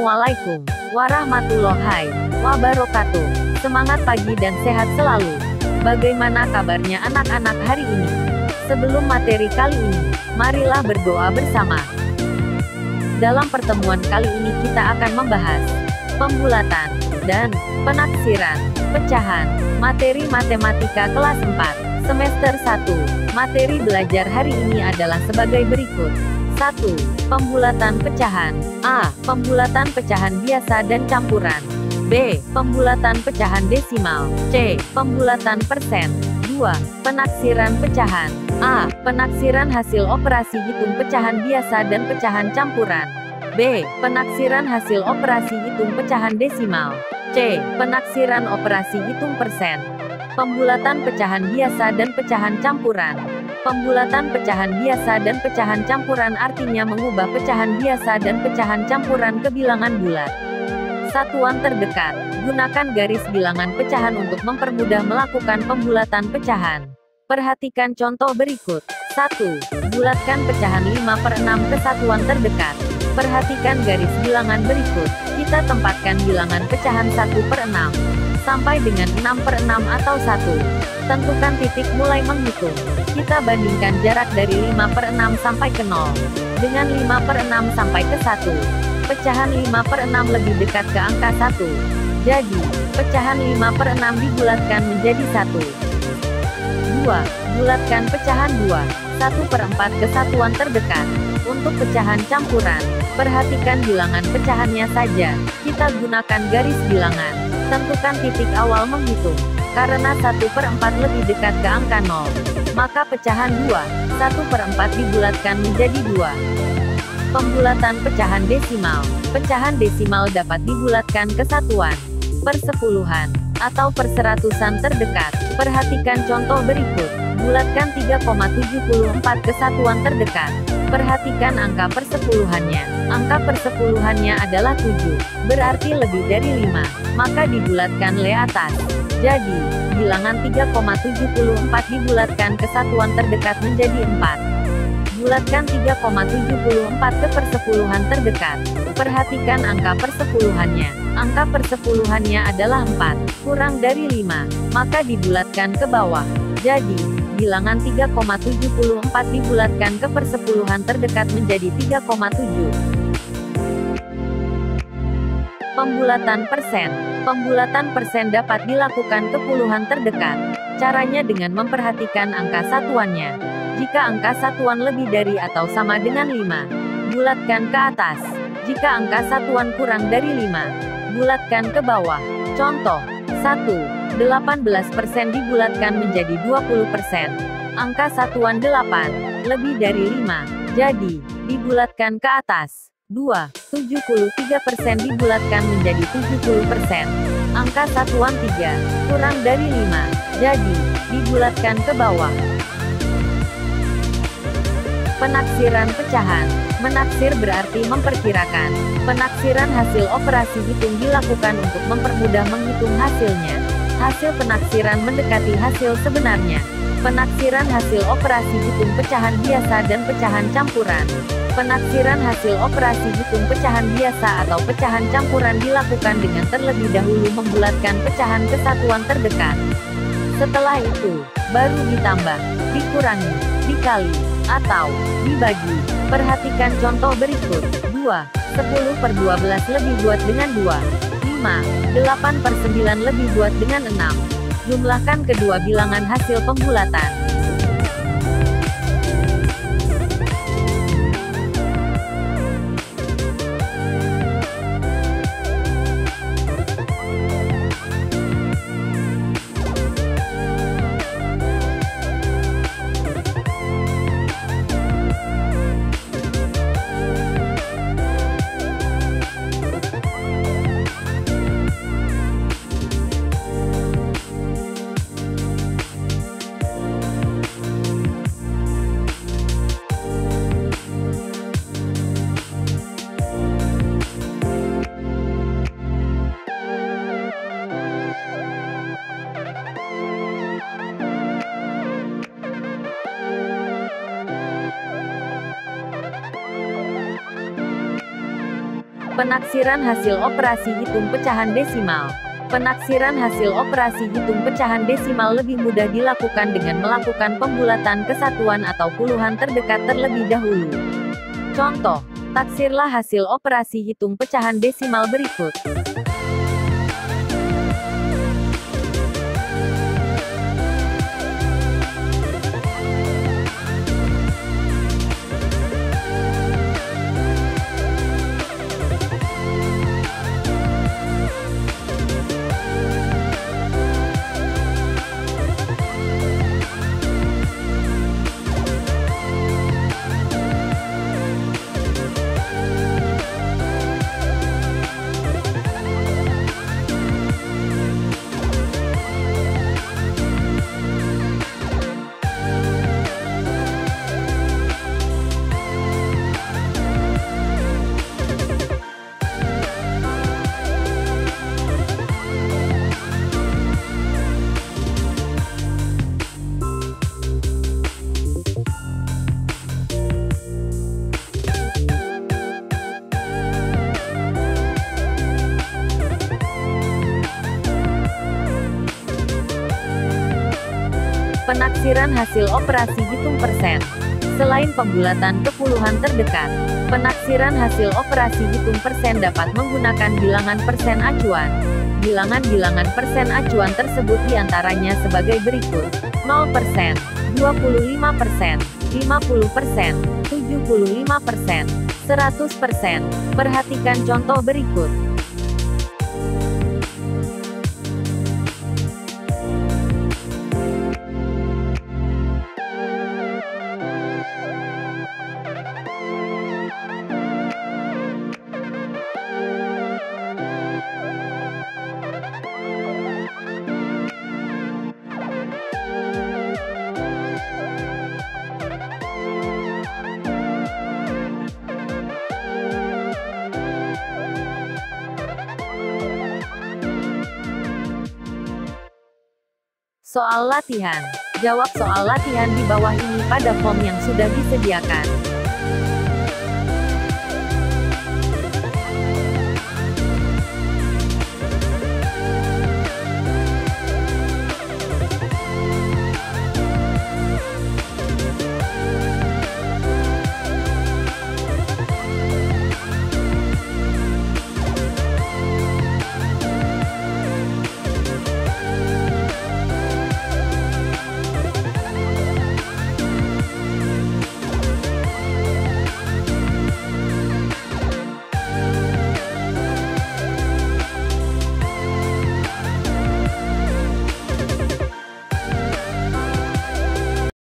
Assalamualaikum warahmatullahi wabarakatuh. Semangat pagi dan sehat selalu. Bagaimana kabarnya anak-anak hari ini? Sebelum materi kali ini, marilah berdoa bersama. Dalam pertemuan kali ini kita akan membahas pembulatan dan penaksiran pecahan materi matematika kelas 4 semester 1. Materi belajar hari ini adalah sebagai berikut. 1. Pembulatan pecahan. A. Pembulatan pecahan biasa dan campuran. B. Pembulatan pecahan desimal. C. Pembulatan persen. 2. Penaksiran pecahan. A. Penaksiran hasil operasi hitung pecahan biasa dan pecahan campuran. B. Penaksiran hasil operasi hitung pecahan desimal. C. Penaksiran operasi hitung persen. Pembulatan pecahan biasa dan pecahan campuran. Pembulatan pecahan biasa dan pecahan campuran artinya mengubah pecahan biasa dan pecahan campuran ke bilangan bulat. Satuan terdekat. Gunakan garis bilangan pecahan untuk mempermudah melakukan pembulatan pecahan. Perhatikan contoh berikut. 1. Bulatkan pecahan 5/6 ke satuan terdekat. Perhatikan garis bilangan berikut. Kita tempatkan bilangan pecahan 1/6 sampai dengan 6/6 atau 1. Tentukan titik mulai menghitung. Kita bandingkan jarak dari 5/6 sampai ke 0 dengan 5/6 sampai ke 1. Pecahan 5/6 lebih dekat ke angka 1. Jadi, pecahan 5/6 dibulatkan menjadi 1. 2. Bulatkan pecahan 1/4 ke satuan terdekat. Untuk pecahan campuran, perhatikan bilangan pecahannya saja. Kita gunakan garis bilangan. Tentukan titik awal menghitung. Karena 1/4 lebih dekat ke angka 0, maka pecahan 1/4 dibulatkan menjadi 2. Pembulatan pecahan desimal. Pecahan desimal dapat dibulatkan ke satuan, persepuluhan, atau perseratusan terdekat. Perhatikan contoh berikut. Bulatkan 3,74 ke satuan terdekat. Perhatikan angka persepuluhannya. Angka persepuluhannya adalah 7. Berarti lebih dari 5. Maka dibulatkan le atas. Jadi, bilangan 3,74 dibulatkan ke satuan terdekat menjadi 4. Bulatkan 3,74 ke persepuluhan terdekat. Perhatikan angka persepuluhannya. Angka persepuluhannya adalah 4. Kurang dari 5. Maka dibulatkan ke bawah. Jadi, bilangan 3,74 dibulatkan ke persepuluhan terdekat menjadi 3,7. Pembulatan persen. Pembulatan persen dapat dilakukan ke puluhan terdekat. Caranya dengan memperhatikan angka satuannya. Jika angka satuan lebih dari atau sama dengan 5, bulatkan ke atas. Jika angka satuan kurang dari 5, bulatkan ke bawah. Contoh, 1. 18% dibulatkan menjadi 20%. Angka satuan 8, lebih dari 5. Jadi, dibulatkan ke atas. 2. 73% dibulatkan menjadi 70%. Angka satuan 3, kurang dari 5. Jadi, dibulatkan ke bawah. Penaksiran pecahan. Menaksir berarti memperkirakan. Penaksiran hasil operasi hitung dilakukan untuk mempermudah menghitung hasilnya. Hasil penaksiran mendekati hasil sebenarnya. Penaksiran hasil operasi hitung pecahan biasa dan pecahan campuran. Penaksiran hasil operasi hitung pecahan biasa atau pecahan campuran dilakukan dengan terlebih dahulu membulatkan pecahan ke satuan terdekat. Setelah itu, baru ditambah, dikurangi, dikali, atau dibagi. Perhatikan contoh berikut. 2. 10/12 lebih buat dengan 2. 5. 8/9 lebih buat dengan 6. Jumlahkan kedua bilangan hasil pembulatan. Penaksiran hasil operasi hitung pecahan desimal. Penaksiran hasil operasi hitung pecahan desimal lebih mudah dilakukan dengan melakukan pembulatan kesatuan atau puluhan terdekat terlebih dahulu. Contoh, taksirlah hasil operasi hitung pecahan desimal berikut. Penaksiran hasil operasi hitung persen. Selain pembulatan ke puluhan terdekat, penaksiran hasil operasi hitung persen dapat menggunakan bilangan persen acuan. Bilangan-bilangan persen acuan tersebut diantaranya sebagai berikut: 0%, 25%, 50%, 75%, 100%. Perhatikan contoh berikut. Soal latihan. Jawab soal latihan di bawah ini pada form yang sudah disediakan.